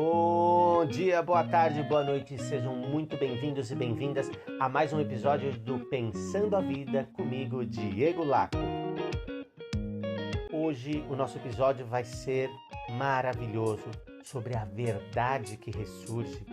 Bom dia, boa tarde, boa noite, sejam muito bem-vindos e bem-vindas a mais um episódio do Pensando a Vida comigo, Diego Laco. Hoje o nosso episódio vai ser maravilhoso sobre a verdade que ressurge,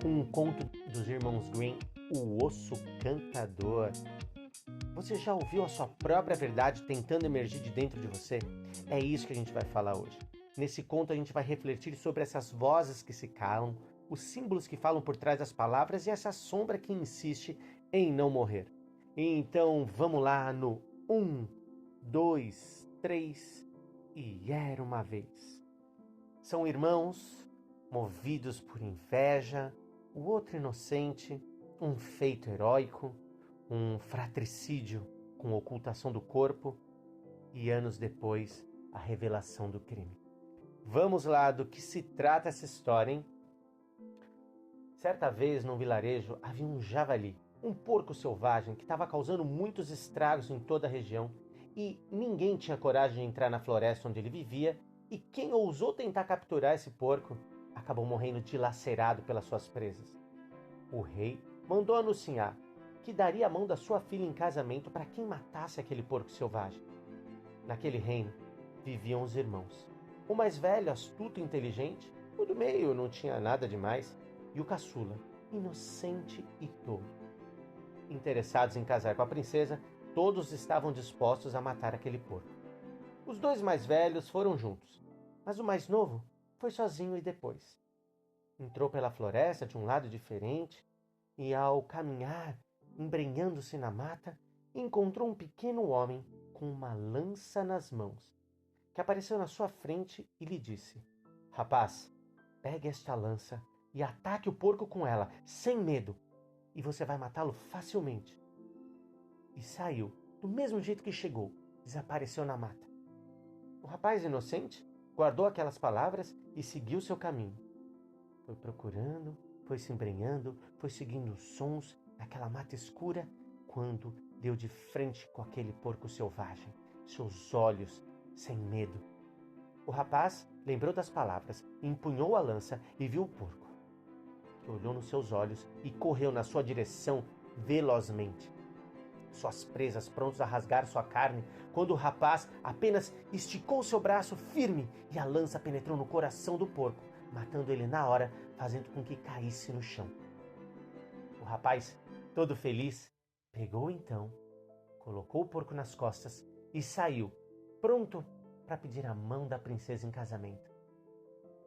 com um conto dos irmãos Grimm, O Osso Cantador. Você já ouviu a sua própria verdade tentando emergir de dentro de você? É isso que a gente vai falar hoje. Nesse conto a gente vai refletir sobre essas vozes que se calam, os símbolos que falam por trás das palavras e essa sombra que insiste em não morrer. Então vamos lá no 1, 2, 3 e era uma vez. São irmãos movidos por inveja, o outro inocente, um feito heróico, um fratricídio com ocultação do corpo e anos depois a revelação do crime. Vamos lá, do que se trata essa história, hein? Certa vez, num vilarejo, havia um javali, um porco selvagem que estava causando muitos estragos em toda a região e ninguém tinha coragem de entrar na floresta onde ele vivia e quem ousou tentar capturar esse porco acabou morrendo dilacerado pelas suas presas. O rei mandou anunciar que daria a mão da sua filha em casamento para quem matasse aquele porco selvagem. Naquele reino viviam os irmãos. O mais velho, astuto e inteligente, o do meio não tinha nada demais, e o caçula, inocente e tolo. Interessados em casar com a princesa, todos estavam dispostos a matar aquele porco. Os dois mais velhos foram juntos, mas o mais novo foi sozinho e depois. Entrou pela floresta de um lado diferente e, ao caminhar, embrenhando-se na mata, encontrou um pequeno homem com uma lança nas mãos, que apareceu na sua frente e lhe disse: Rapaz, pegue esta lança e ataque o porco com ela, sem medo, e você vai matá-lo facilmente. E saiu, do mesmo jeito que chegou, desapareceu na mata. O rapaz inocente guardou aquelas palavras e seguiu seu caminho. Foi procurando, foi se embrenhando, foi seguindo os sons daquela mata escura, quando deu de frente com aquele porco selvagem, seus olhos sem medo. O rapaz lembrou das palavras, empunhou a lança e viu o porco, que olhou nos seus olhos e correu na sua direção velozmente. Suas presas prontos a rasgar sua carne, quando o rapaz apenas esticou seu braço firme e a lança penetrou no coração do porco, matando ele na hora, fazendo com que caísse no chão. O rapaz, todo feliz, pegou então, colocou o porco nas costas e saiu, pronto para pedir a mão da princesa em casamento.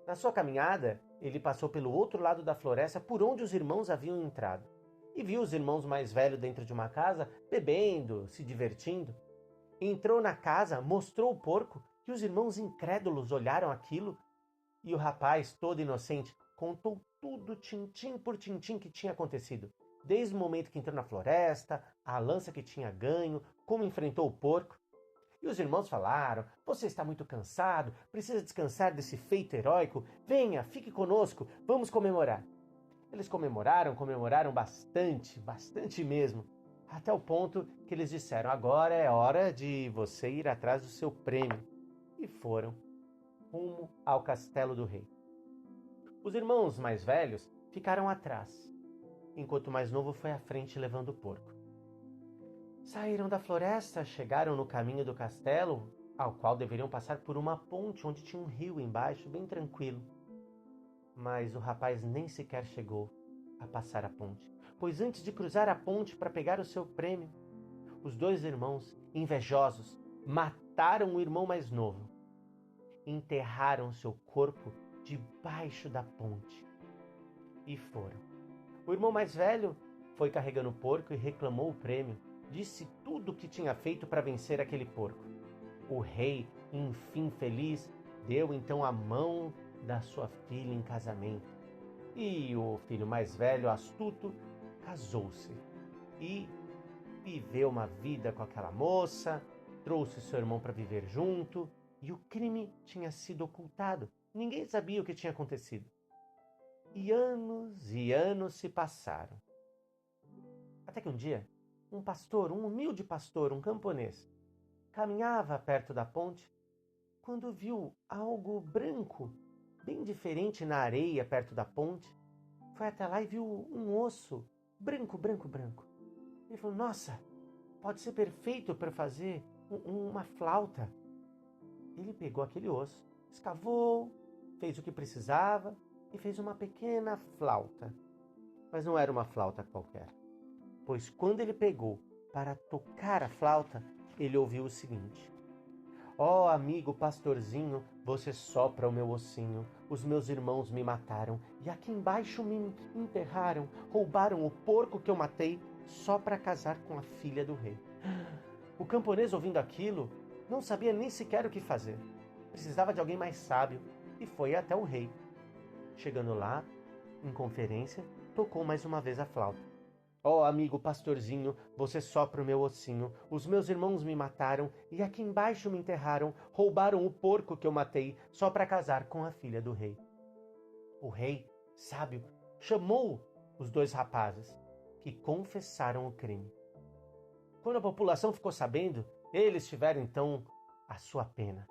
Na sua caminhada, ele passou pelo outro lado da floresta por onde os irmãos haviam entrado e viu os irmãos mais velhos dentro de uma casa, bebendo, se divertindo. Entrou na casa, mostrou o porco e os irmãos incrédulos olharam aquilo e o rapaz, todo inocente, contou tudo tintim por tintim que tinha acontecido, desde o momento que entrou na floresta, a lança que tinha ganho, como enfrentou o porco. E os irmãos falaram: você está muito cansado, precisa descansar desse feito heróico, venha, fique conosco, vamos comemorar. Eles comemoraram bastante mesmo, até o ponto que eles disseram: agora é hora de você ir atrás do seu prêmio. E foram rumo ao castelo do rei. Os irmãos mais velhos ficaram atrás, enquanto o mais novo foi à frente levando o porco. Saíram da floresta, chegaram no caminho do castelo, ao qual deveriam passar por uma ponte onde tinha um rio embaixo, bem tranquilo. Mas o rapaz nem sequer chegou a passar a ponte, pois antes de cruzar a ponte para pegar o seu prêmio, os dois irmãos, invejosos, mataram o irmão mais novo. Enterraram seu corpo debaixo da ponte e foram. O irmão mais velho foi carregando o porco e reclamou o prêmio. Disse tudo o que tinha feito para vencer aquele porco. O rei, enfim feliz, deu então a mão da sua filha em casamento. E o filho mais velho, astuto, casou-se e viveu uma vida com aquela moça, trouxe seu irmão para viver junto e o crime tinha sido ocultado. Ninguém sabia o que tinha acontecido. E anos se passaram. Até que um dia, um pastor, um humilde pastor, um camponês, caminhava perto da ponte quando viu algo branco bem diferente na areia perto da ponte. Foi até lá e viu um osso branco, branco, branco. Ele falou, nossa, pode ser perfeito para fazer uma flauta. Ele pegou aquele osso, escavou, fez o que precisava e fez uma pequena flauta. Mas não era uma flauta qualquer, pois quando ele pegou para tocar a flauta, ele ouviu o seguinte: ó amigo pastorzinho, você sopra o meu ossinho, os meus irmãos me mataram e aqui embaixo me enterraram, roubaram o porco que eu matei só para casar com a filha do rei. O camponês, ouvindo aquilo, não sabia nem sequer o que fazer. Precisava de alguém mais sábio e foi até o rei. Chegando lá, em conferência, tocou mais uma vez a flauta. ó amigo pastorzinho, você sopra o meu ossinho, os meus irmãos me mataram e aqui embaixo me enterraram, roubaram o porco que eu matei só para casar com a filha do rei. O rei, sábio, chamou os dois rapazes, que confessaram o crime. Quando a população ficou sabendo, eles tiveram então a sua pena.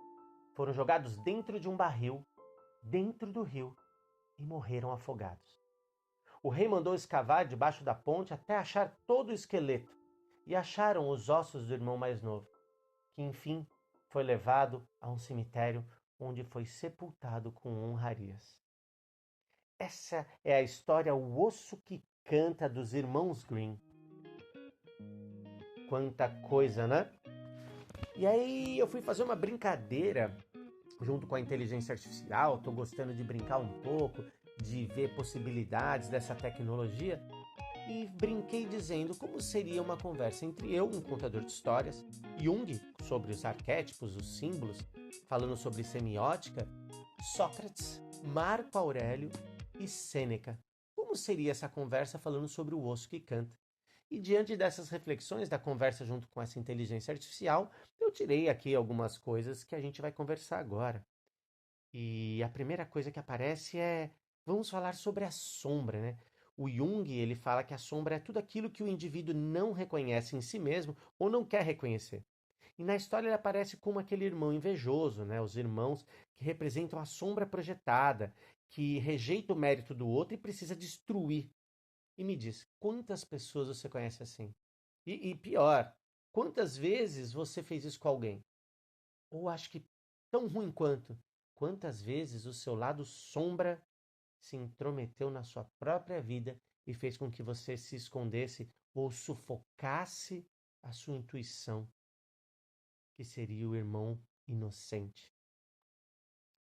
Foram jogados dentro de um barril, dentro do rio, e morreram afogados. O rei mandou escavar debaixo da ponte até achar todo o esqueleto, e acharam os ossos do irmão mais novo, que enfim foi levado a um cemitério onde foi sepultado com honrarias. Essa é a história O Osso que Canta dos Irmãos Grimm. Quanta coisa, né? E aí eu fui fazer uma brincadeira junto com a inteligência artificial, estou gostando de brincar um pouco, de ver possibilidades dessa tecnologia, e brinquei dizendo como seria uma conversa entre eu, um contador de histórias, Jung, sobre os arquétipos, os símbolos, falando sobre semiótica, Sócrates, Marco Aurélio e Sêneca. Como seria essa conversa falando sobre o osso que canta? E diante dessas reflexões da conversa junto com essa inteligência artificial, eu tirei aqui algumas coisas que a gente vai conversar agora. E a primeira coisa que aparece é, vamos falar sobre a sombra, né? O Jung, ele fala que a sombra é tudo aquilo que o indivíduo não reconhece em si mesmo ou não quer reconhecer. E na história ele aparece como aquele irmão invejoso, né? Os irmãos que representam a sombra projetada, que rejeita o mérito do outro e precisa destruir. E me diz, quantas pessoas você conhece assim? E pior, quantas vezes você fez isso com alguém? Ou acho que tão ruim quanto, quantas vezes o seu lado sombra se intrometeu na sua própria vida e fez com que você se escondesse ou sufocasse a sua intuição, que seria o irmão inocente.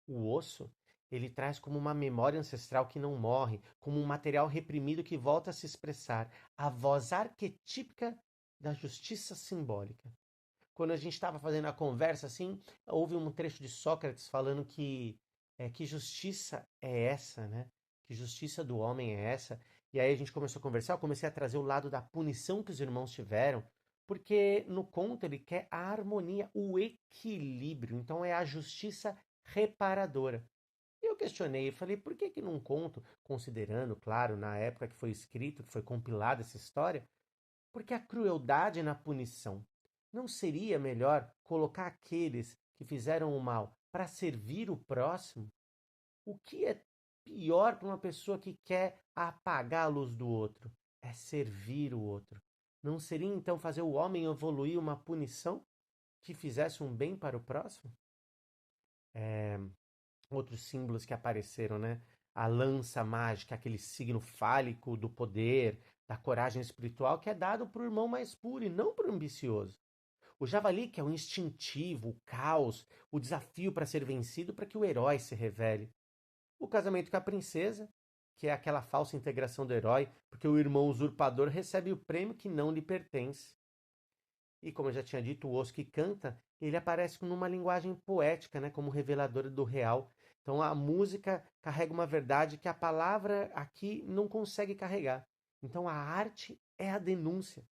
O osso, ele traz como uma memória ancestral que não morre, como um material reprimido que volta a se expressar, a voz arquetípica da justiça simbólica. Quando a gente estava fazendo a conversa assim, houve um trecho de Sócrates falando que justiça é essa, né? Que justiça do homem é essa? E aí a gente começou a conversar, eu comecei a trazer o lado da punição que os irmãos tiveram, porque no conto ele quer a harmonia, o equilíbrio, então é a justiça reparadora. E eu questionei, falei, por que num conto, considerando, claro, na época que foi escrito, que foi compilada essa história, porque a crueldade na punição? Não seria melhor colocar aqueles que fizeram o mal para servir o próximo? O que é pior para uma pessoa que quer apagar a luz do outro? É servir o outro. Não seria então fazer o homem evoluir uma punição que fizesse um bem para o próximo? Outros símbolos que apareceram, né? A lança mágica, aquele signo fálico do poder, da coragem espiritual que é dado para o irmão mais puro e não para o ambicioso. O javali, que é o instintivo, o caos, o desafio para ser vencido para que o herói se revele. O casamento com a princesa, que é aquela falsa integração do herói, porque o irmão usurpador recebe o prêmio que não lhe pertence. E como eu já tinha dito, o osso que canta, ele aparece numa linguagem poética, né, como reveladora do real. Então a música carrega uma verdade que a palavra aqui não consegue carregar. Então a arte é a denúncia.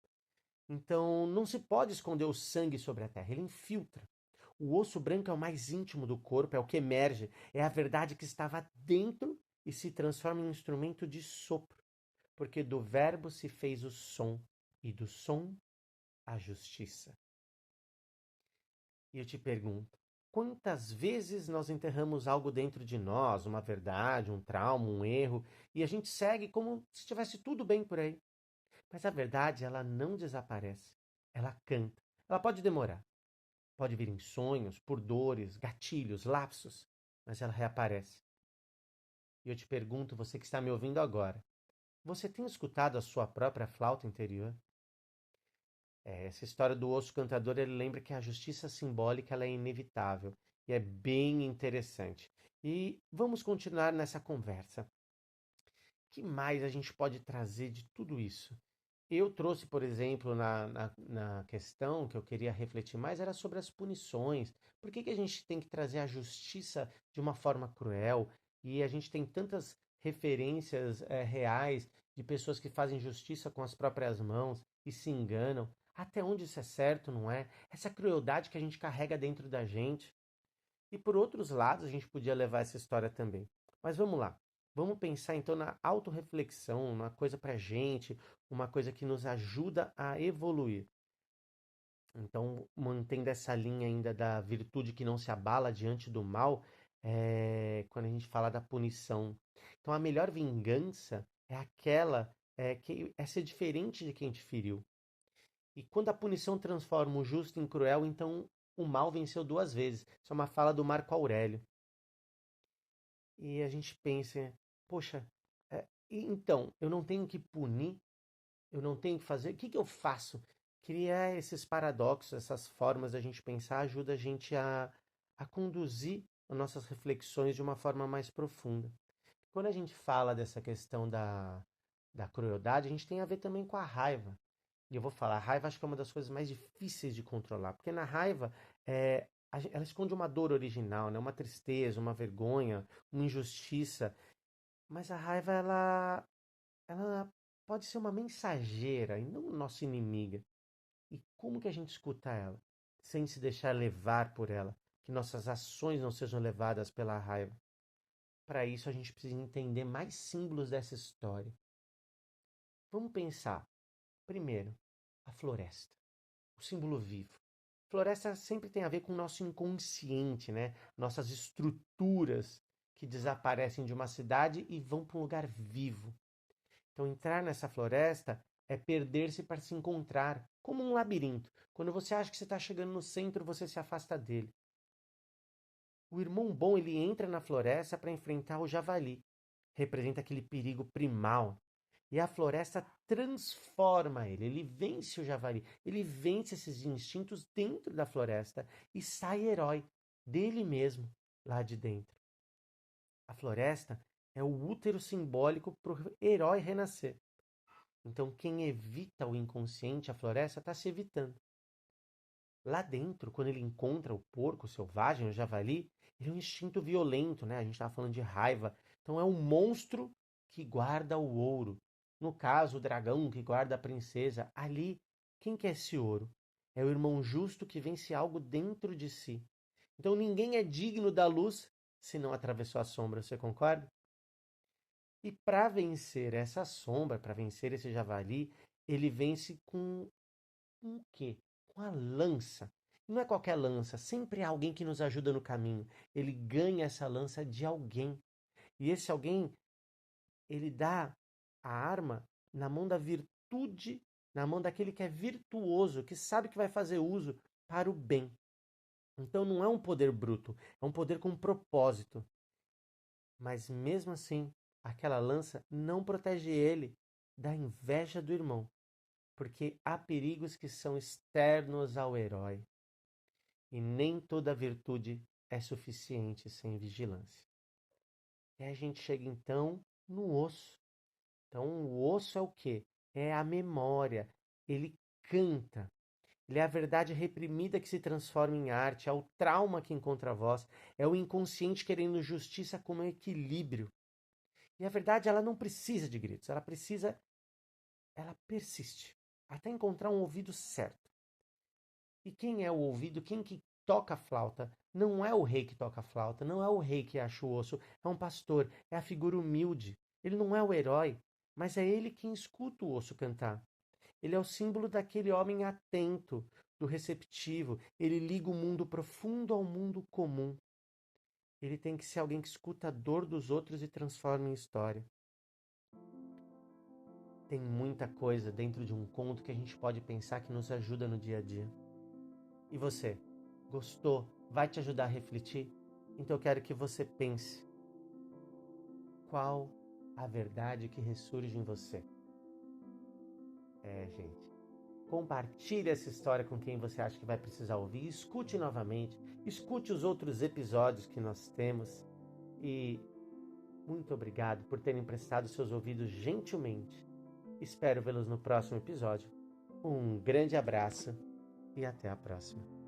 Então não se pode esconder o sangue sobre a terra, ele infiltra. O osso branco é o mais íntimo do corpo, é o que emerge, é a verdade que estava dentro e se transforma em um instrumento de sopro, porque do verbo se fez o som, e do som a justiça. E eu te pergunto, quantas vezes nós enterramos algo dentro de nós, uma verdade, um trauma, um erro, e a gente segue como se estivesse tudo bem por aí. Mas a verdade, ela não desaparece. Ela canta. Ela pode demorar. Pode vir em sonhos, por dores, gatilhos, lapsos, mas ela reaparece. E eu te pergunto, você que está me ouvindo agora, você tem escutado a sua própria flauta interior? Essa história do osso cantador, ele lembra que a justiça simbólica ela é inevitável e é bem interessante. E vamos continuar nessa conversa. O que mais a gente pode trazer de tudo isso? Eu trouxe, por exemplo, na questão que eu queria refletir mais, era sobre as punições. Por que a gente tem que trazer a justiça de uma forma cruel? E a gente tem tantas referências reais de pessoas que fazem justiça com as próprias mãos e se enganam. Até onde isso é certo, não é? Essa crueldade que a gente carrega dentro da gente. E por outros lados, a gente podia levar essa história também. Mas vamos lá. Vamos pensar então na autorreflexão, uma coisa pra gente, uma coisa que nos ajuda a evoluir. Então, mantendo essa linha ainda da virtude que não se abala diante do mal, quando a gente fala da punição. Então, a melhor vingança é aquela que é ser diferente de quem te feriu. E quando a punição transforma o justo em cruel, então o mal venceu duas vezes. Isso é uma fala do Marco Aurélio. E a gente pensa, poxa, então, eu não tenho que punir, eu não tenho que fazer, o que eu faço? Criar esses paradoxos, essas formas da gente pensar, ajuda a gente a conduzir as nossas reflexões de uma forma mais profunda. Quando a gente fala dessa questão da crueldade, a gente tem a ver também com a raiva. E eu vou falar, a raiva acho que é uma das coisas mais difíceis de controlar, porque na raiva ela esconde uma dor original, né? Uma tristeza, uma vergonha, uma injustiça. Mas a raiva, ela pode ser uma mensageira e não nossa inimiga. E como que a gente escuta ela? Sem se deixar levar por ela. Que nossas ações não sejam levadas pela raiva. Para isso, a gente precisa entender mais símbolos dessa história. Vamos pensar. Primeiro, a floresta. O símbolo vivo. Floresta sempre tem a ver com o nosso inconsciente, né? Nossas estruturas que desaparecem de uma cidade e vão para um lugar vivo. Então, entrar nessa floresta é perder-se para se encontrar, como um labirinto. Quando você acha que você está chegando no centro, você se afasta dele. O irmão bom, ele entra na floresta para enfrentar o javali. Representa aquele perigo primal. E a floresta transforma ele. Ele vence o javali. Ele vence esses instintos dentro da floresta e sai herói dele mesmo lá de dentro. A floresta é o útero simbólico para o herói renascer. Então, quem evita o inconsciente, a floresta, está se evitando. Lá dentro, quando ele encontra o porco selvagem, o javali, ele é um instinto violento, né? A gente estava falando de raiva. Então, é um monstro que guarda o ouro. No caso, o dragão que guarda a princesa. Ali, quem quer esse ouro? É o irmão justo que vence algo dentro de si. Então, ninguém é digno da luz se não atravessou a sombra. Você concorda? E para vencer essa sombra, para vencer esse javali, ele vence com o quê? Com a lança. Não é qualquer lança, sempre é alguém que nos ajuda no caminho. Ele ganha essa lança de alguém. E esse alguém, ele dá a arma na mão da virtude, na mão daquele que é virtuoso, que sabe que vai fazer uso para o bem. Então não é um poder bruto, é um poder com propósito. Mas mesmo assim, aquela lança não protege ele da inveja do irmão, porque há perigos que são externos ao herói, e nem toda virtude é suficiente sem vigilância. E aí a gente chega então no osso. Então o osso é o quê? É a memória. Ele canta. Ele é a verdade reprimida que se transforma em arte, é o trauma que encontra voz, é o inconsciente querendo justiça como equilíbrio. E a verdade, ela não precisa de gritos, ela persiste até encontrar um ouvido certo. E quem é o ouvido? Quem que toca a flauta? Não é o rei que toca a flauta, não é o rei que acha o osso, é um pastor, é a figura humilde. Ele não é o herói, mas é ele quem escuta o osso cantar. Ele é o símbolo daquele homem atento, do receptivo. Ele liga o mundo profundo ao mundo comum. Ele tem que ser alguém que escuta a dor dos outros e transforma em história. Tem muita coisa dentro de um conto que a gente pode pensar que nos ajuda no dia a dia. E você? Gostou? Vai te ajudar a refletir? Então eu quero que você pense. Qual a verdade que ressurge em você? Gente. Compartilhe essa história com quem você acha que vai precisar ouvir. Escute novamente. Escute os outros episódios que nós temos. E muito obrigado por terem prestado seus ouvidos gentilmente. Espero vê-los no próximo episódio. Um grande abraço e até a próxima.